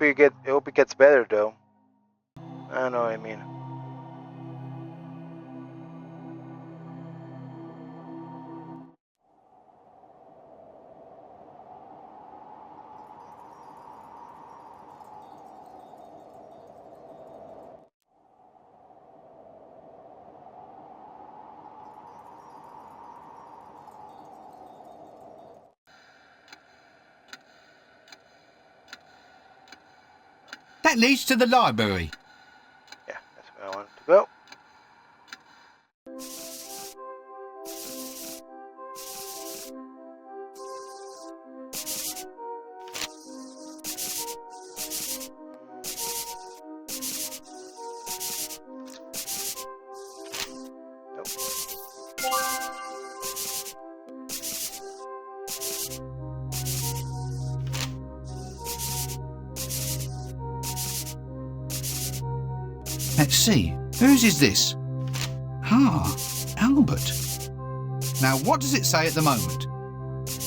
I hope it gets better though. I know what I mean. That leads to the library. Yeah, that's where I wanted to go. Let's see, whose is this? Ah, Albert. Now what does it say at the moment?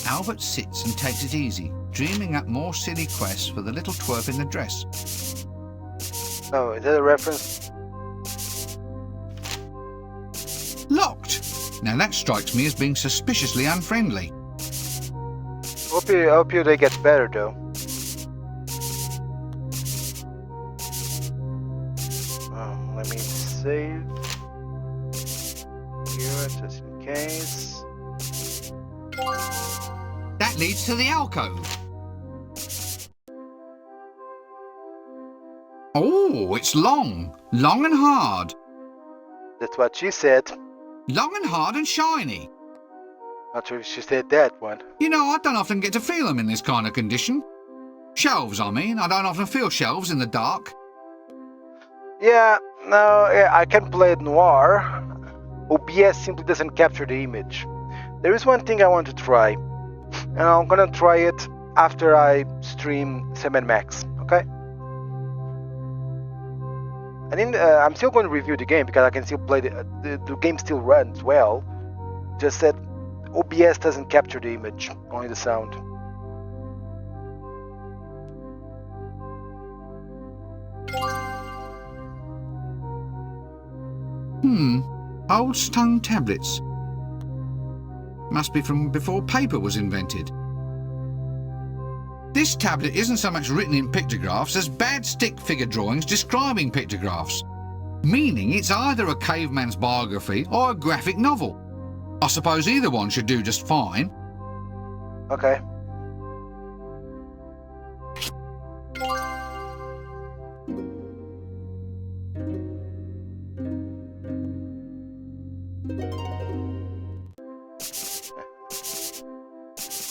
Albert sits and takes it easy, dreaming up more silly quests for the little twerp in the dress. Oh, is that a reference? Locked! Now that strikes me as being suspiciously unfriendly. I hope they get better though. Let me save here just in case. That leads to the alcove. Oh, it's long and hard. That's what she said. Long and hard and shiny. Not sure if she said that one. You know, I don't often get to feel them in this kind of condition. Shelves, I mean. I don't often feel shelves in the dark. Yeah, no, I can play Noir. OBS simply doesn't capture the image. There is one thing I want to try, and I'm gonna try it after I stream Sam & Max, okay? I'm still going to review the game because I can still play the game still runs well. Just that OBS doesn't capture the image, only the sound. Old stone tablets. Must be from before paper was invented. This tablet isn't so much written in pictographs as bad stick figure drawings describing pictographs, meaning it's either a caveman's biography or a graphic novel. I suppose either one should do just fine. Okay.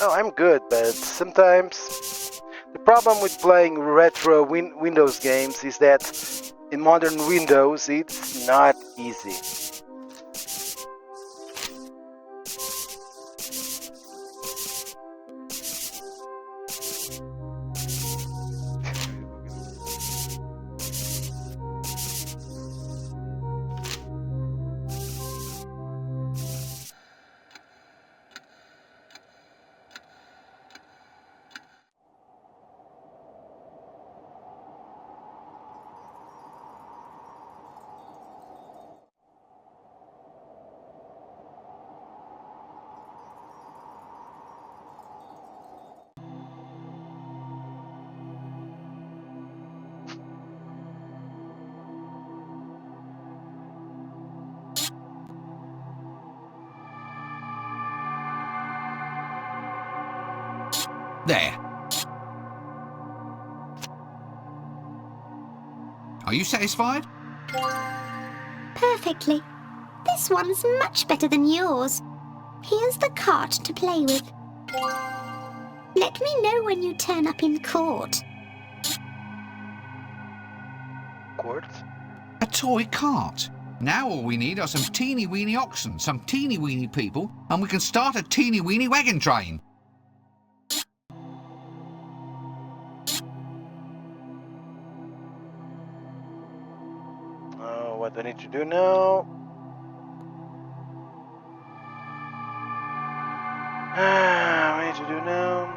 Oh, I'm good, but sometimes the problem with playing retro Windows games is that in modern Windows it's not easy. There. Are you satisfied? Perfectly. This one's much better than yours. Here's the cart to play with. Let me know when you turn up in court. Court? A toy cart. Now all we need are some teeny-weeny oxen, some teeny-weeny people, and we can start a teeny-weeny wagon train. What do I need to do now? What I need to do now?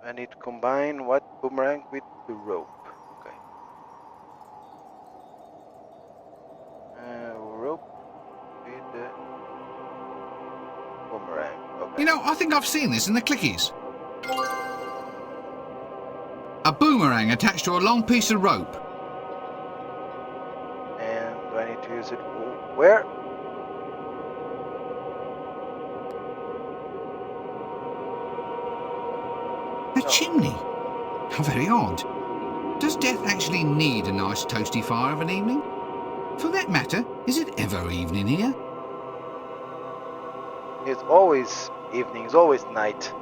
I need to combine what boomerang with the rope. Okay. Rope with the boomerang. Okay. You know, I think I've seen this in the clickies. A boomerang attached to a long piece of rope. And do I need to use it where? A chimney. How very odd. Does Death actually need a nice toasty fire of an evening? For that matter, is it ever evening here? It's always evening, it's always night.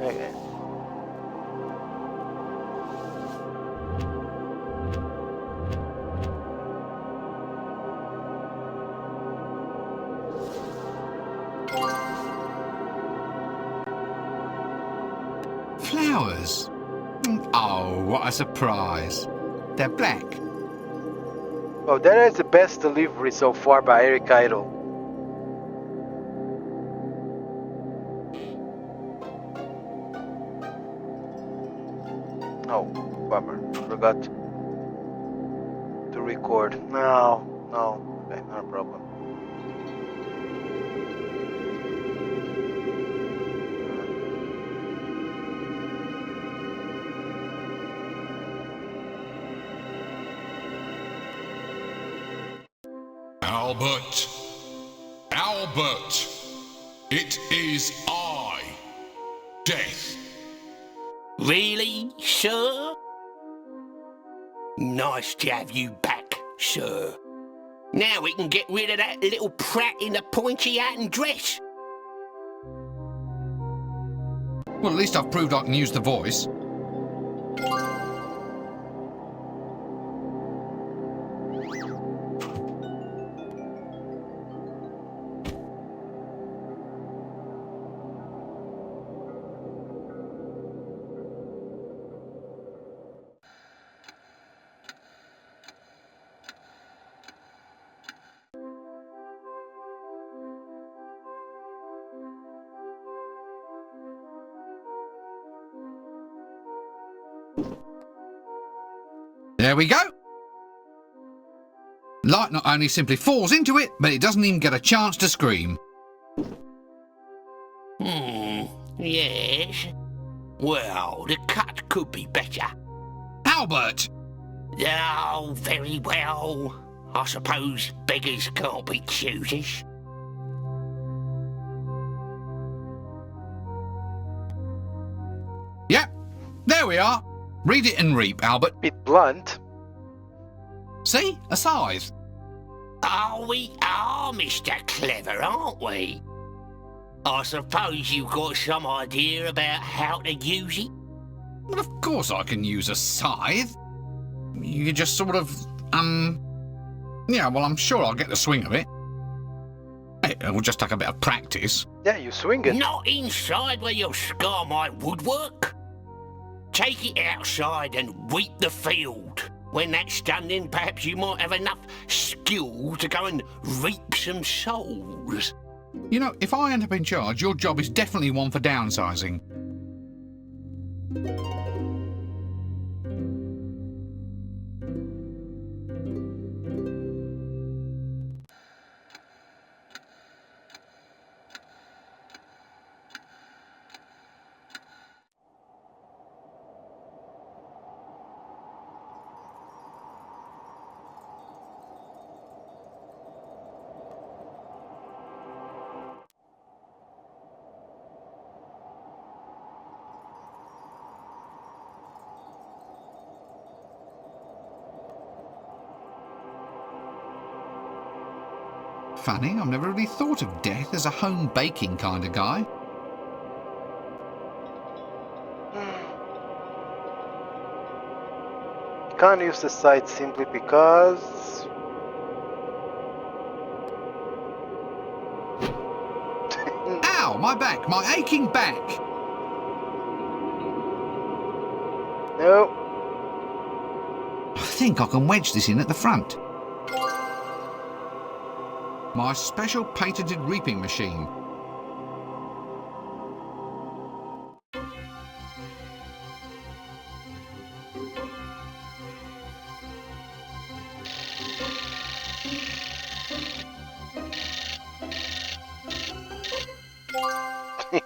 Okay. Flowers. Oh, what a surprise. They're black. Oh, that is the best delivery so far by Eric Idle. Oh, bummer. Forgot to record. No. Okay, not a problem. Albert! Albert! It is I, Death. Really, sir? Nice to have you back, sir. Now we can get rid of that little prat in the pointy hat and dress. Well, at least I've proved I can use the voice. There we go. Light not only simply falls into it, but it doesn't even get a chance to scream. Yes. Well, the cut could be better. Albert! Oh, very well. I suppose beggars can't be choosers. Yep, there we are. Read it and reap, Albert. Bit blunt. See? A scythe. Oh, we are Mr. Clever, aren't we? I suppose you've got some idea about how to use it? Well, of course I can use a scythe. You just sort of, yeah, well, I'm sure I'll get the swing of it. It will just take a bit of practice. Yeah, you swing it. Not inside where you'll scar my woodwork. Take it outside and reap the field. When that's done, then perhaps you might have enough skill to go and reap some souls. You know, if I end up in charge, your job is definitely one for downsizing. Funny, I've never really thought of Death as a home baking kind of guy. Can't use the site simply because... Ow, my back, my aching back. No. think I can wedge this in at the front. My special patented reaping machine.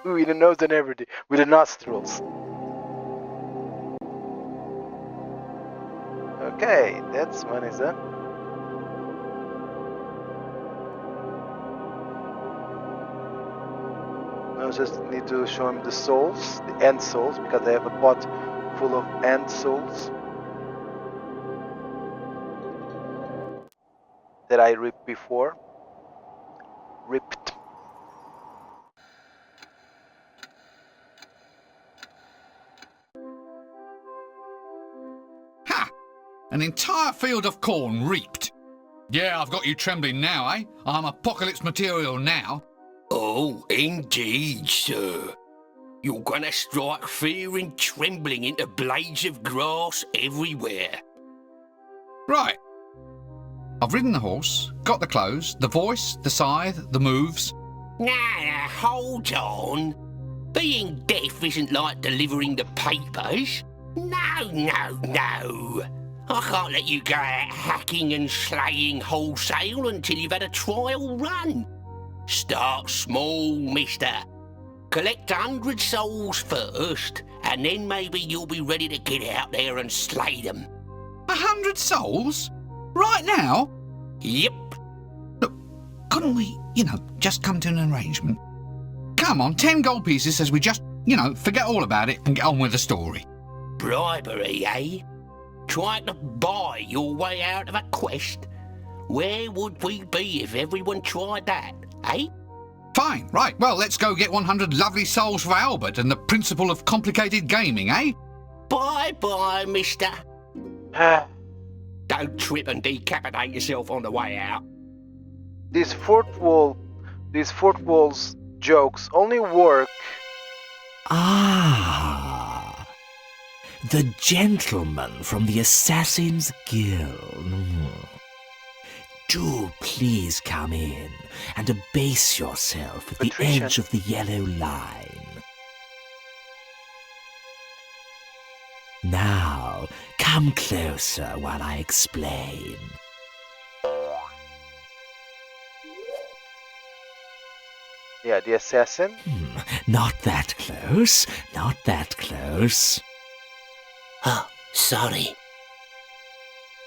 With the nose and everything, with the nostrils. Okay, that's one is done. Now just need to show him the souls, the end souls, because I have a pot full of end souls that I ripped before. Ripped. Ha! An entire field of corn reaped. Yeah, I've got you trembling now, eh? I'm apocalypse material now. Oh, indeed, sir. You're gonna strike fear and trembling into blades of grass everywhere. Right. I've ridden the horse, got the clothes, the voice, the scythe, the moves. Now, hold on. Being deaf isn't like delivering the papers. No. I can't let you go out hacking and slaying wholesale until you've had a trial run. Start small, mister. Collect 100 souls first, and then maybe you'll be ready to get out there and slay them. 100 souls? Right now? Yep. Look, couldn't we, just come to an arrangement? Come on, 10 gold pieces says we just, forget all about it and get on with the story. Bribery, eh? Trying to buy your way out of a quest? Where would we be if everyone tried that, eh? Fine, right, well, let's go get 100 lovely souls for Albert and the principle of complicated gaming, eh? Bye-bye, mister. Don't trip and decapitate yourself on the way out. These fourth wall's jokes only work. Ah, the gentleman from the Assassin's Guild. Do please come in and abase yourself at the Patricia. edge of the yellow line. Now, come closer while I explain. Yeah, the assassin. Not that close, not that close. Oh, sorry.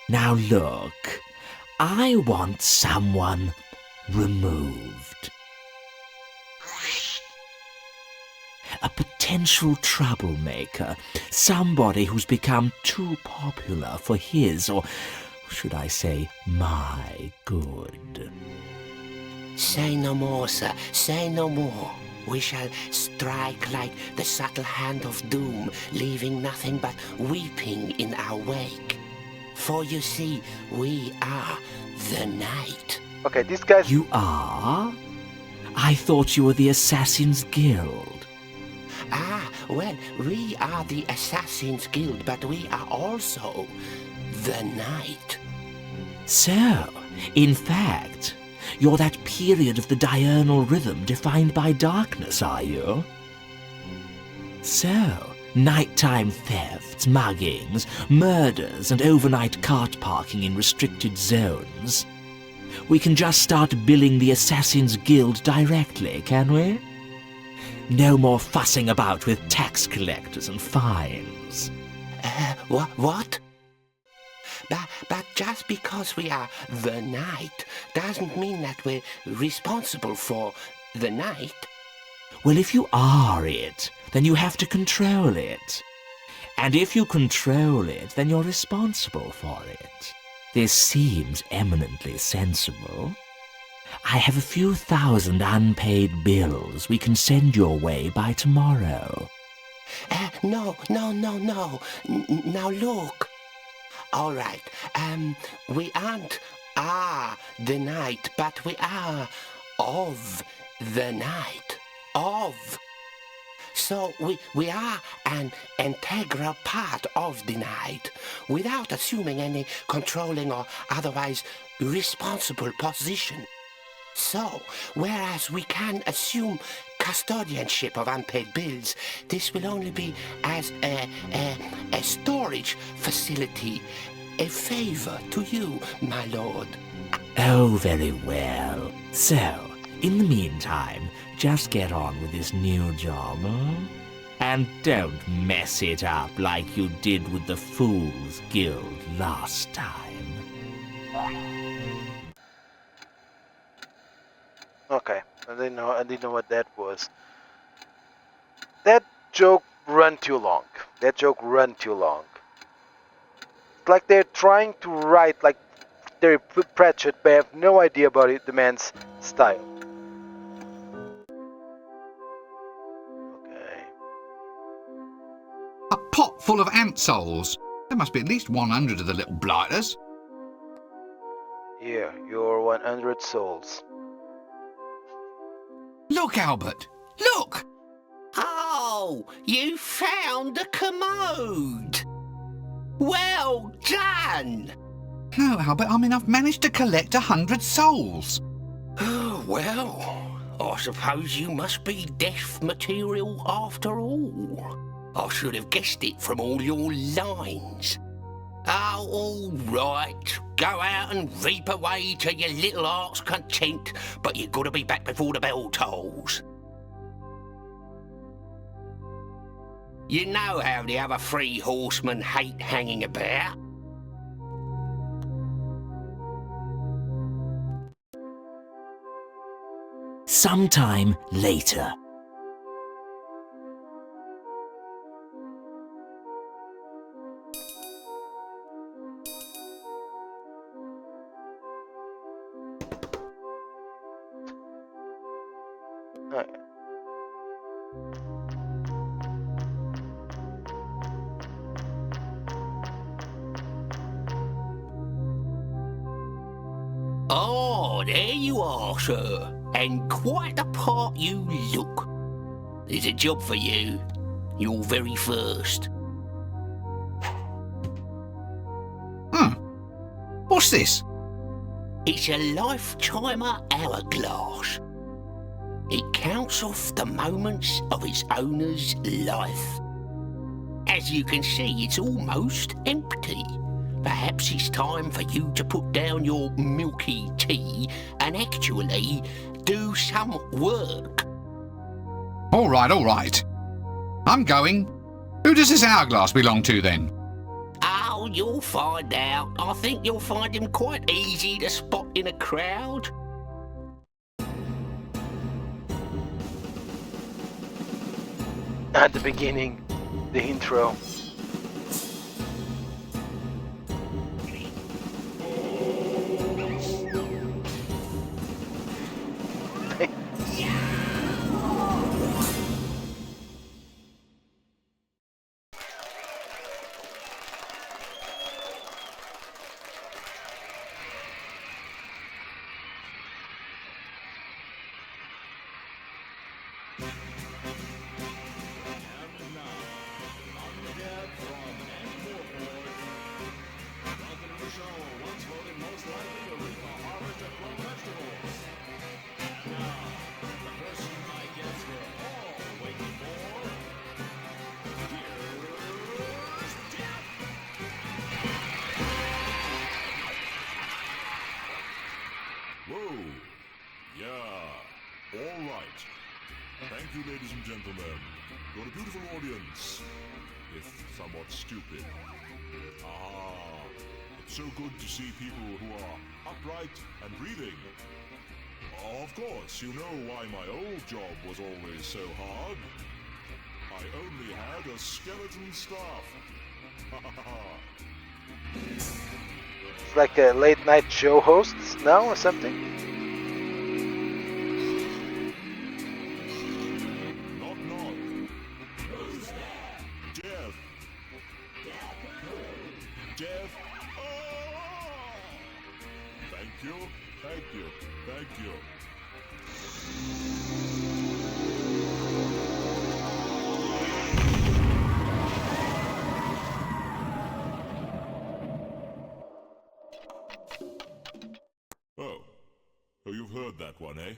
Now look, I want someone removed. A potential troublemaker, somebody who's become too popular for his, or should I say, my good. Say no more, sir. Say no more. We shall strike like the subtle hand of doom, leaving nothing but weeping in our wake. For you see, we are the night. Okay, these guys. You are? I thought you were the Assassin's Guild. Ah, well, we are the Assassin's Guild, but we are also the night. So, in fact, you're that period of the diurnal rhythm defined by darkness, are you? So, nighttime thefts, muggings, murders, and overnight cart parking in restricted zones. We can just start billing the Assassin's Guild directly, can we? No more fussing about with tax collectors and fines. What? But just because we are the night doesn't mean that we're responsible for the night. Well, if you are it, then you have to control it. And if you control it, then you're responsible for it. This seems eminently sensible. I have a few thousand unpaid bills we can send your way by tomorrow. No. Now look. All right, we aren't the night, but we are of the night. Of. So we are an integral part of the night without assuming any controlling or otherwise responsible position. So, whereas we can assume custodianship of unpaid bills, this will only be as a storage facility, a favor to you, my lord. Oh, very well. So, in the meantime, just get on with this new job, huh? And don't mess it up like you did with the Fool's Guild last time. Okay, I didn't know what that was. That joke ran too long. It's like they're trying to write like Terry Pratchett, but have no idea about the man's style. Okay. A pot full of ant souls. There must be at least 100 of the little blighters. Here, your 100 souls. Look, Albert! Look! Oh, you found the commode! Well done! No, Albert, I've managed to collect 100 souls. Oh, well, I suppose you must be death material after all. I should have guessed it from all your lines. Oh, all right. Go out and reap away to your little heart's content, but you've got to be back before the bell tolls. You know how the other three horsemen hate hanging about. Sometime later. Okay. Oh, there you are, sir. And quite the part you look. There's a job for you. Your very first. What's this? It's a lifetimer hourglass. It counts off the moments of its owner's life. As you can see, it's almost empty. Perhaps it's time for you to put down your milky tea and actually do some work. All right. I'm going. Who does this hourglass belong to, then? Oh, you'll find out. I think you'll find him quite easy to spot in a crowd. At the beginning, the intro. Whoa! Yeah. All right. Thank you, ladies and gentlemen. You're a beautiful audience, if somewhat stupid. Ah, it's so good to see people who are upright and breathing. Of course, you know why my old job was always so hard. I only had a skeleton staff. It's like a late night show host now or something. Knock, knock. Who's there? Jeff. Jeff. Oh! Thank you. Thank you. one, eh?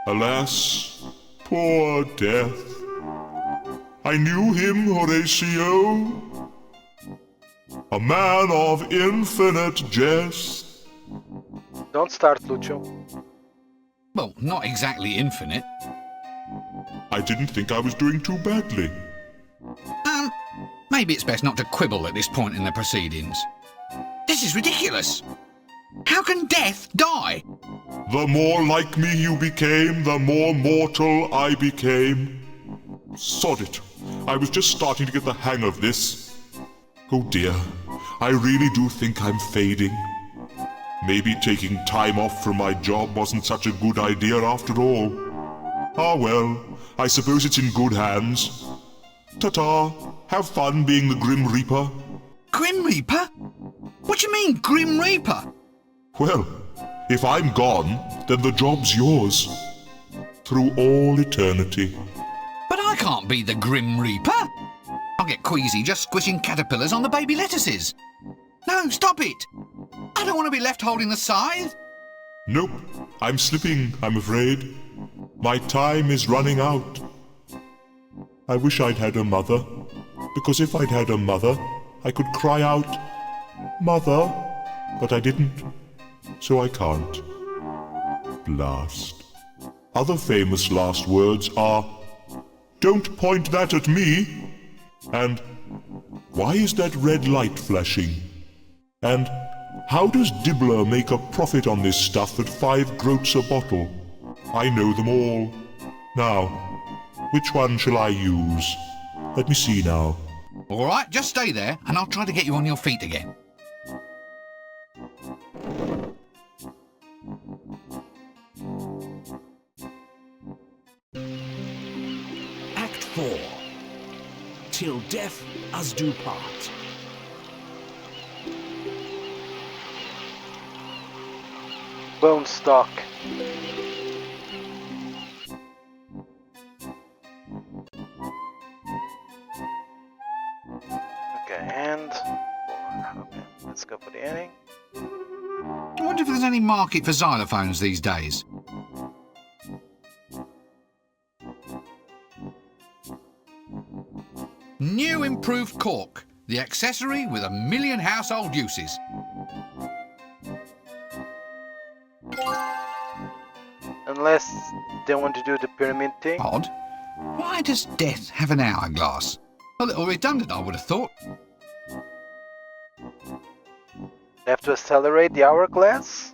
Alas, poor Death. I knew him, Horatio, a man of infinite jest. Don't start, Lucio. Well, not exactly infinite. I didn't think I was doing too badly. Maybe it's best not to quibble at this point in the proceedings. This is ridiculous. How can death die? The more like me you became, the more mortal I became. Sod it. I was just starting to get the hang of this. Oh dear, I really do think I'm fading. Maybe taking time off from my job wasn't such a good idea after all. Ah well, I suppose it's in good hands. Ta-ta, have fun being the Grim Reaper. Grim Reaper? What do you mean, Grim Reaper? Well, if I'm gone, then the job's yours. Through all eternity. But I can't be the Grim Reaper. I'll get queasy just squishing caterpillars on the baby lettuces. No, stop it. I don't want to be left holding the scythe. Nope, I'm slipping, I'm afraid. My time is running out. I wish I'd had a mother, because if I'd had a mother, I could cry out, Mother, but I didn't, so I can't. Blast. Other famous last words are, Don't point that at me, and Why is that red light flashing? And how does Dibbler make a profit on this stuff at 5 groats a bottle? I know them all. Now, which one shall I use? Let me see now. All right, just stay there, and I'll try to get you on your feet again. Act 4. Till death us do part. Bone stock. Okay, and okay, let's go for the ending. I wonder if there's any market for xylophones these days. New improved cork, the accessory with 1,000,000 household uses. Unless they want to do the pyramid thing. Odd. Why does death have an hourglass? A little redundant, I would have thought. They have to accelerate the hourglass?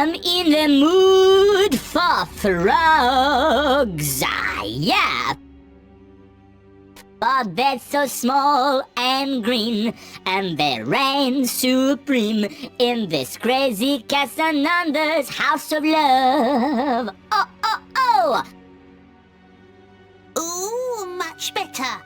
I'm in the mood for frogs, yeah. But they're so small and green, and they reign supreme in this crazy Cassandra's house of love. Oh, oh, oh! Ooh, much better.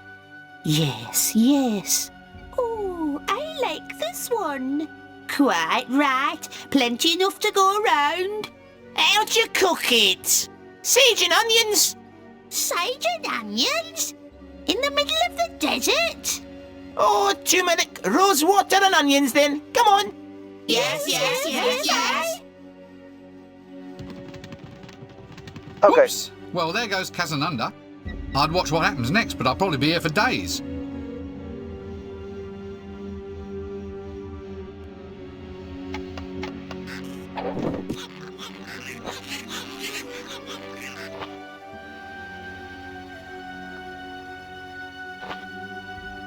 Yes, yes. Ooh, I like this one. Quite right. Plenty enough to go around. How'd you cook it? Sage and onions? Sage and onions? In the middle of the desert? Oh, turmeric, rose water and onions then. Come on. Yes. Okay. Whoops. Well, there goes Casanunda. I'd watch what happens next, but I'll probably be here for days.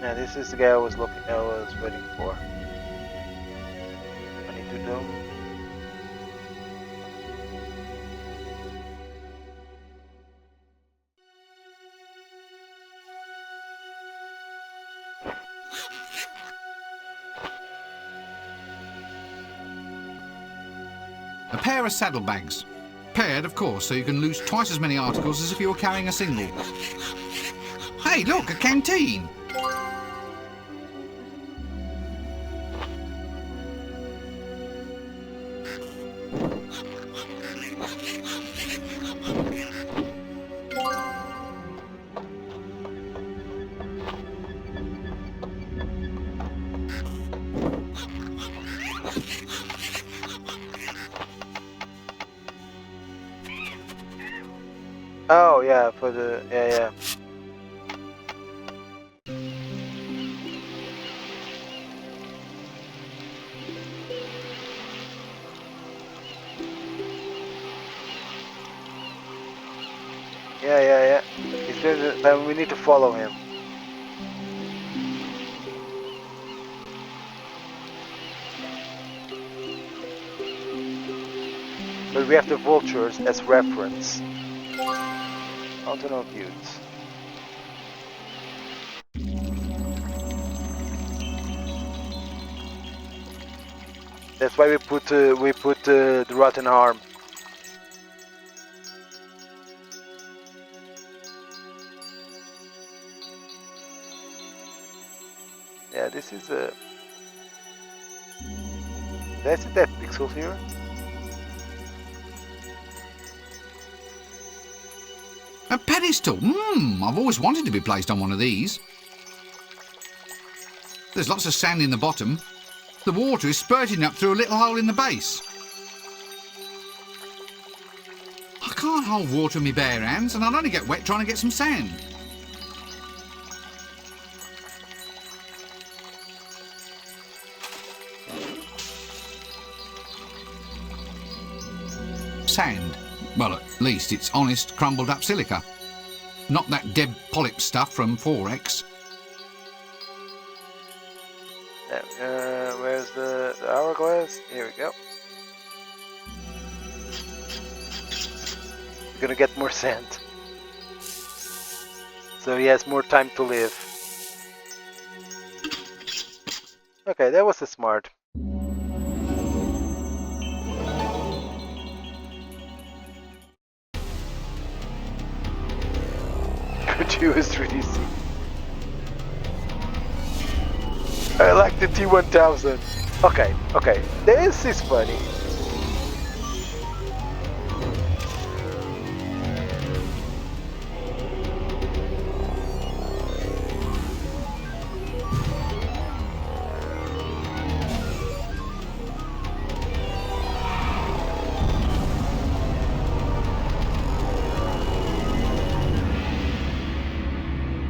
Yeah, this is the guy I was waiting for. I need to do. A pair of saddlebags. Paired, of course, so you can lose twice as many articles as if you were carrying a single. Hey, look, a canteen! Oh yeah, for the yeah. Yeah. He's going to, we need to follow him. But we have the vultures as reference. Mountain of Youths. That's why we put the rotten arm. Yeah, this is a. That's that pixel here. A pedestal! I've always wanted to be placed on one of these. There's lots of sand in the bottom. The water is spurting up through a little hole in the base. I can't hold water in my bare hands, and I'll only get wet trying to get some sand. Sand. Well, at least it's honest, crumbled up silica. Not that Deb Polyp stuff from 4X. Where's the hourglass? Here we go. We're gonna get more sand. So he has more time to live. Okay, that was a smart. Gratuitous 3DC. I like the T1000. Okay. This is funny.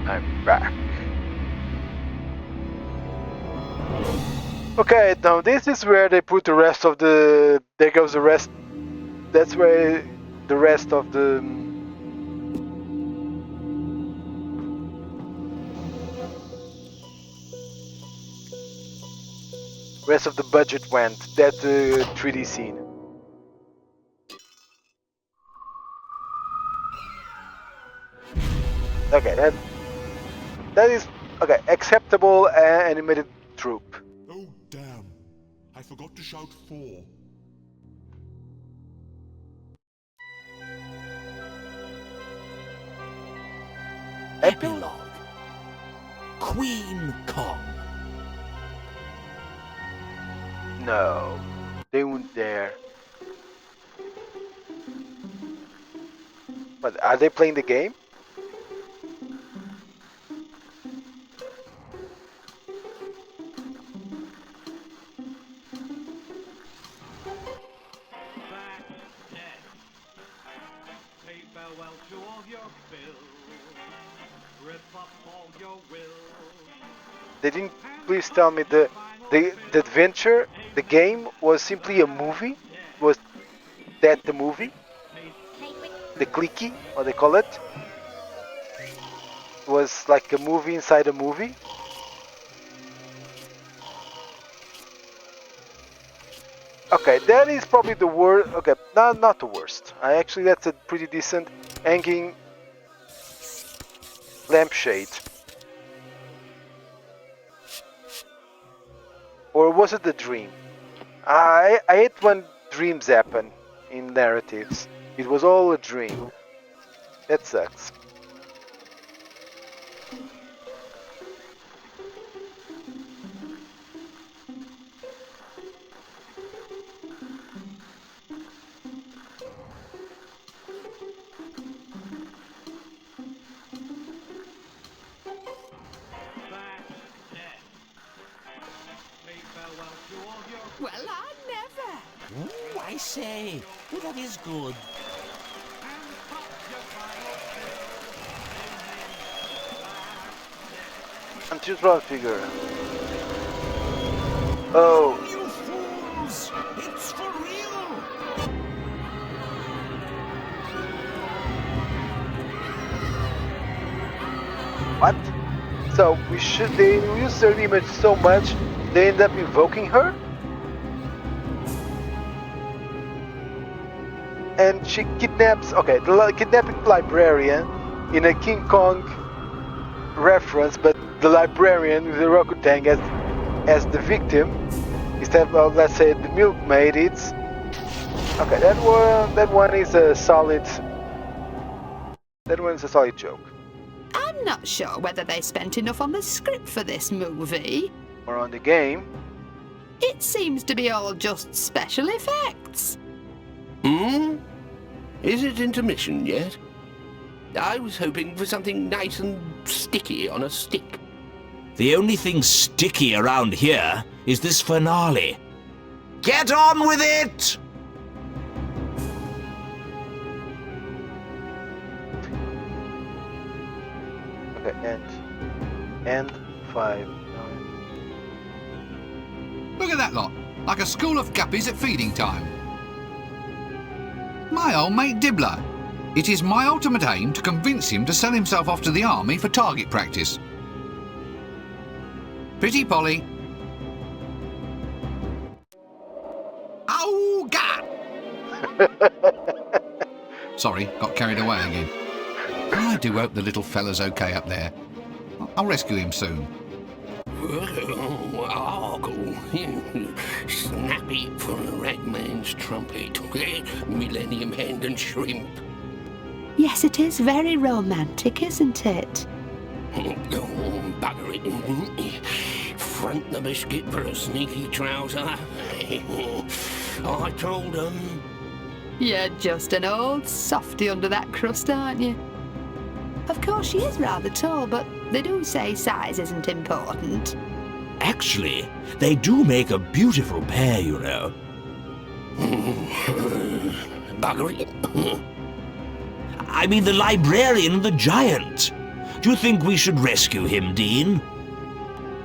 I'm back. Okay, now this is where they put the rest of the. There goes the rest. That's where the rest of the. Rest of the budget went. That 3D scene. Okay, that is okay. Acceptable animated troop. Oh, damn. I forgot to shout 4. Epilogue. Queen Kong. No, they weren't there. But are they playing the game? They didn't please tell me the adventure, the game was simply a movie? Was that the movie? The clicky, what they call it? Was like a movie inside a movie? Okay, that is probably the worst. Okay, not the worst. That's a pretty decent hanging lampshade. Or was it the dream? I hate when dreams happen in narratives. It was all a dream. That sucks. Well, I never. Ooh, I say. Oh, that is good. I'm too strong figure. Oh. You fools! It's for real! What? So they use their image so much they end up invoking her? And she kidnaps kidnapping the librarian in a King Kong reference, but the librarian with the Rokutang as the victim instead of, let's say, the milkmaid. It's okay. That one is a solid joke. I'm not sure whether they spent enough on the script for this movie. Or on the game. It seems to be all just special effects. Is it intermission yet? I was hoping for something nice and sticky on a stick. The only thing sticky around here is this finale. Get on with it! Okay, and 5. Look at that lot, like a school of guppies at feeding time. My old mate Dibbler. It is my ultimate aim to convince him to sell himself off to the army for target practice. Pretty Polly. Oh, God! Sorry, got carried away again. I do hope the little fella's okay up there. I'll rescue him soon. Argle, snappy for a ragman's trumpet, millennium hand and shrimp. Yes, it is very romantic, isn't it? Oh, bugger it. Front the biscuit for a sneaky trouser. I told them. You're just an old softy under that crust, aren't you? Of course, she is rather tall, but they do say size isn't important. Actually, they do make a beautiful pair, you know. Bugger it. I mean the librarian and the giant. Do you think we should rescue him, Dean?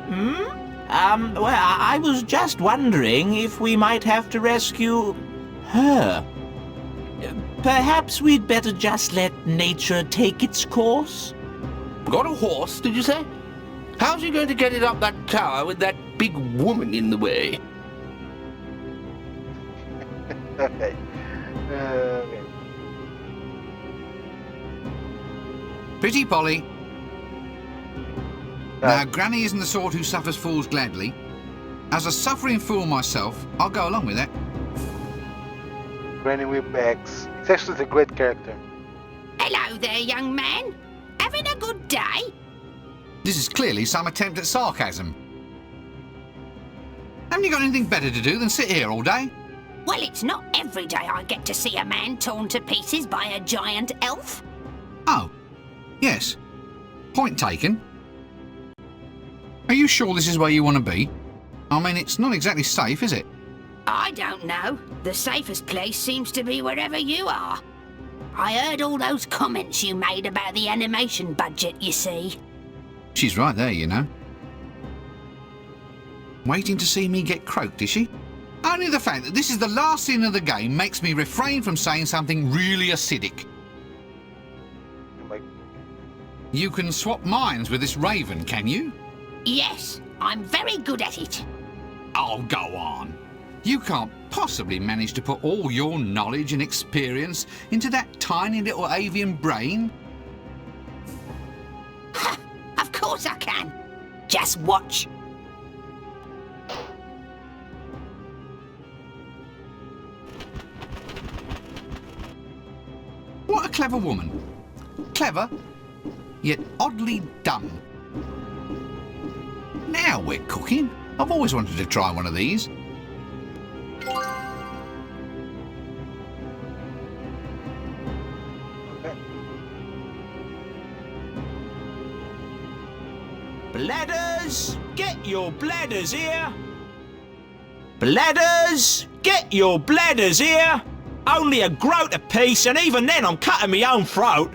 Well, I was just wondering if we might have to rescue her. Perhaps we'd better just let nature take its course? Got a horse, did you say? How's he going to get it up that tower with that big woman in the way? Okay. Pretty Polly. Now, Granny isn't the sort who suffers fools gladly. As a suffering fool myself, I'll go along with that. Granny Whip X. It's actually a great character. Hello there, young man. Having a good day? This is clearly some attempt at sarcasm. Haven't you got anything better to do than sit here all day? Well, it's not every day I get to see a man torn to pieces by a giant elf. Oh, yes. Point taken. Are you sure this is where you want to be? I mean, it's not exactly safe, is it? I don't know. The safest place seems to be wherever you are. I heard all those comments you made about the animation budget, you see. She's right there, you know. Waiting to see me get croaked, is she? Only the fact that this is the last scene of the game makes me refrain from saying something really acidic. You can swap minds with this raven, can you? Yes, I'm very good at it. Oh, go on. You can't possibly manage to put all your knowledge and experience into that tiny little avian brain. Of course I can. Just watch. What a clever woman. Clever, yet oddly dumb. Now we're cooking. I've always wanted to try one of these. Bladders, get your bladders here. Bladders, get your bladders here. Only a groat apiece, and even then I'm cutting my own throat.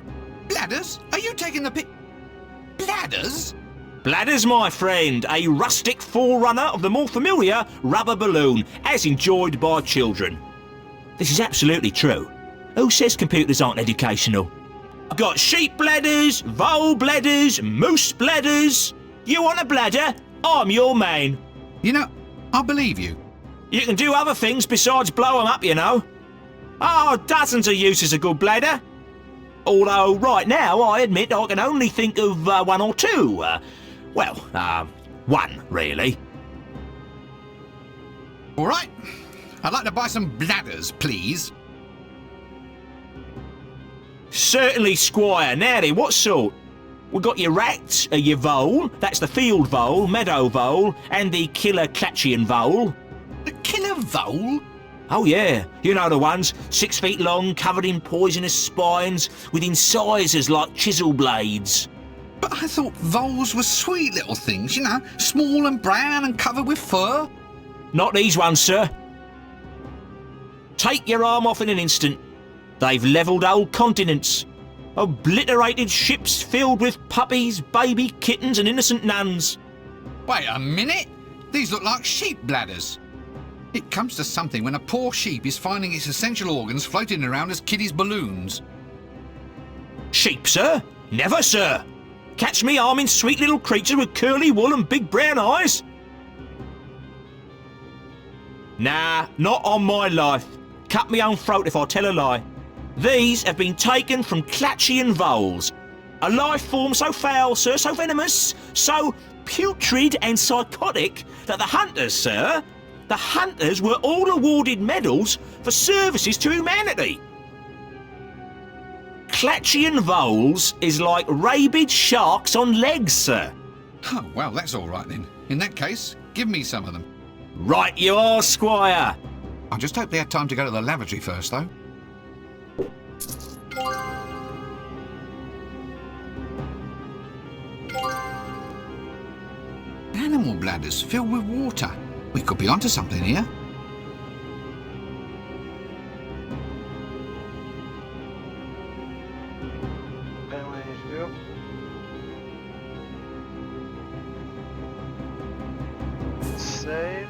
Bladders? Are you taking the Bladders? Bladders, my friend, a rustic forerunner of the more familiar rubber balloon, as enjoyed by children. This is absolutely true. Who says computers aren't educational? I've got sheep bladders, vole bladders, moose bladders. You want a bladder? I'm your man. You know, I believe you. You can do other things besides blow 'em up, you know. Oh, dozens of uses a good bladder. Although right now I admit I can only think of one or two. One really. All right. I'd like to buy some bladders, please. Certainly, Squire. Now then, what sort? We've got your rat, your vole, that's the field vole, meadow vole, and the killer Clatchian vole. The killer vole? Oh yeah, you know the ones, 6 feet long, covered in poisonous spines, with incisors like chisel blades. But I thought voles were sweet little things, you know, small and brown and covered with fur. Not these ones, sir. Take your arm off in an instant. They've levelled old continents, obliterated ships filled with puppies, baby kittens and innocent nuns. Wait a minute, these look like sheep bladders. It comes to something when a poor sheep is finding its essential organs floating around as kiddies' balloons. Sheep, sir? Never, sir. Catch me arming sweet little creatures with curly wool and big brown eyes? Nah, not on my life. Cut me own throat if I tell a lie. These have been taken from Clatchian voles. A life form so foul, sir, so venomous, so putrid and psychotic that the hunters, sir, the hunters were all awarded medals for services to humanity. Clatchian voles is like rabid sharks on legs, sir. Oh, well, that's all right then. In that case, give me some of them. Right you are, Squire. I just hope they had time to go to the lavatory first, though. Animal bladders filled with water. We could be onto something here. Save.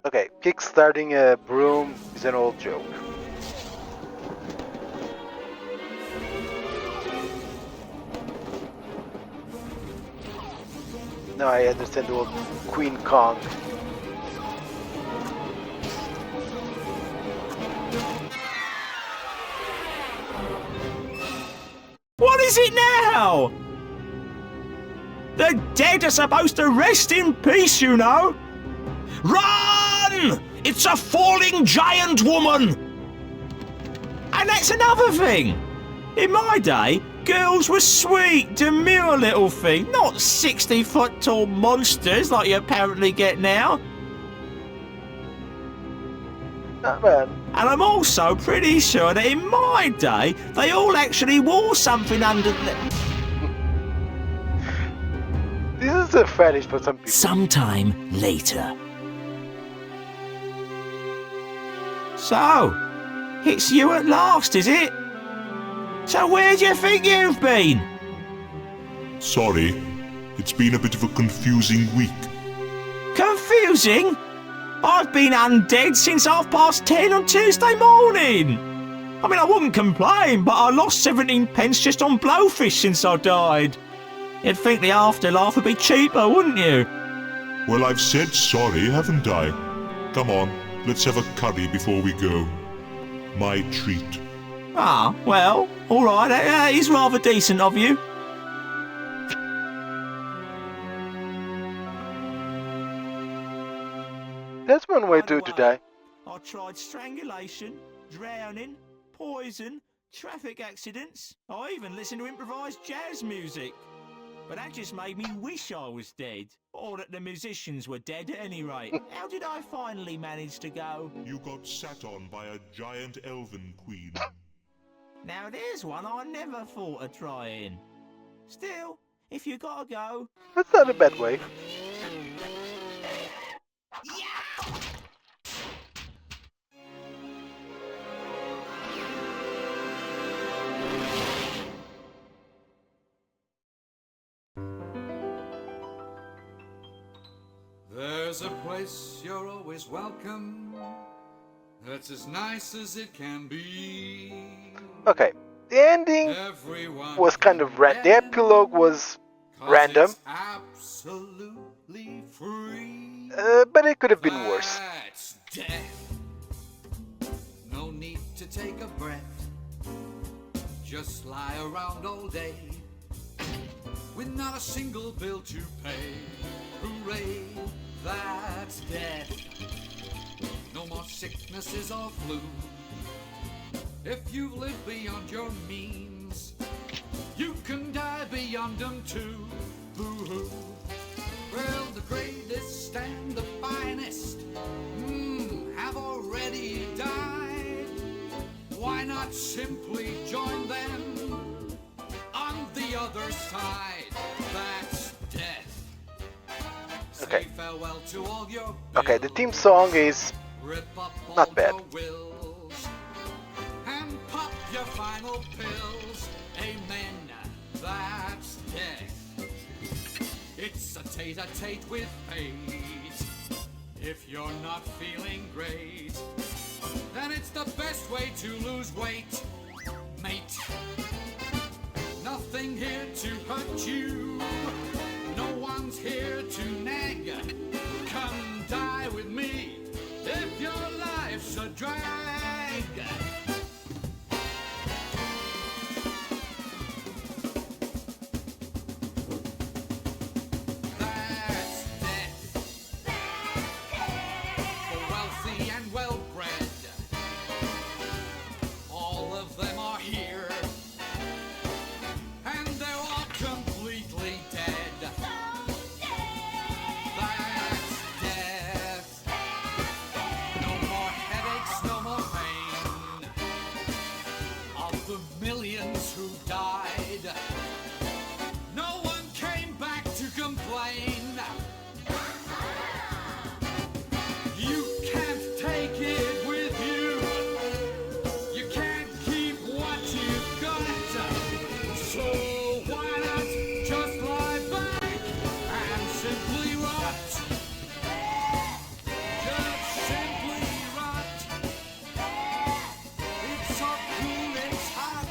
Okay, kickstarting a broom is an old joke. Now I understand the old Queen Kong. What is it now? The dead are supposed to rest in peace, you know. Run! It's a falling giant woman! And that's another thing. In my day, girls were sweet, demure little things, not 60-foot tall monsters like you apparently get now. Not bad. And I'm also pretty sure that in my day, they all actually wore something under them. This is a fetish for some people. Sometime later. So, it's you at last, is it? So where do you think you've been? Sorry, it's been a bit of a confusing week. Confusing? I've been undead since 10:30 on Tuesday morning. I mean, I wouldn't complain, but I lost 17 pence just on blowfish since I died. You'd think the afterlife would be cheaper, wouldn't you? Well, I've said sorry, haven't I? Come on, let's have a curry before we go. My treat. Ah, well, all right, that is rather decent of you. That's one way By the to way, die. I tried strangulation, drowning, poison, traffic accidents. I even listened to improvised jazz music. But that just made me wish I was dead, or that the musicians were dead at any rate. How did I finally manage to go? You got sat on by a giant elven queen. Now there's one I never thought of trying. Still, if you gotta go... That's not a bad way. There's a place you're always welcome. That's as nice as it can be. Okay, the ending Everyone was kind of random. The epilogue was random, it's absolutely free. but it could have been worse. That's death. No need to take a breath. Just lie around all day with not a single bill to pay. Hooray, that's death. No more sicknesses or flu. If you've lived beyond your means, you can die beyond them too. Boo-hoo. Well, the greatest and the finest have already died. Why not simply join them on the other side? That's death. Okay. Say farewell to all your Okay, the bills. theme song is Rip up all not bad. the wills and pop your final pills. Amen. That's death. It's a tete-a-tete with fate. If you're not feeling great, then it's the best way to lose weight, mate. Nothing here to hurt you. No one's here to nag. Come die with me if your life's a drag. That's death. For wealthy and well-bred, all of them are here, and they're all completely dead. That's death. No more headaches, no more pain. Of the millions who died, no one came back to complain. You can't take it with you. You can't keep what you've got. So why not just lie back and simply rot? Just simply rot. It's so cool, it's hot.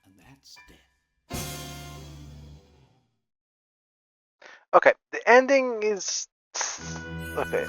And that's death. Okay, the ending is okay.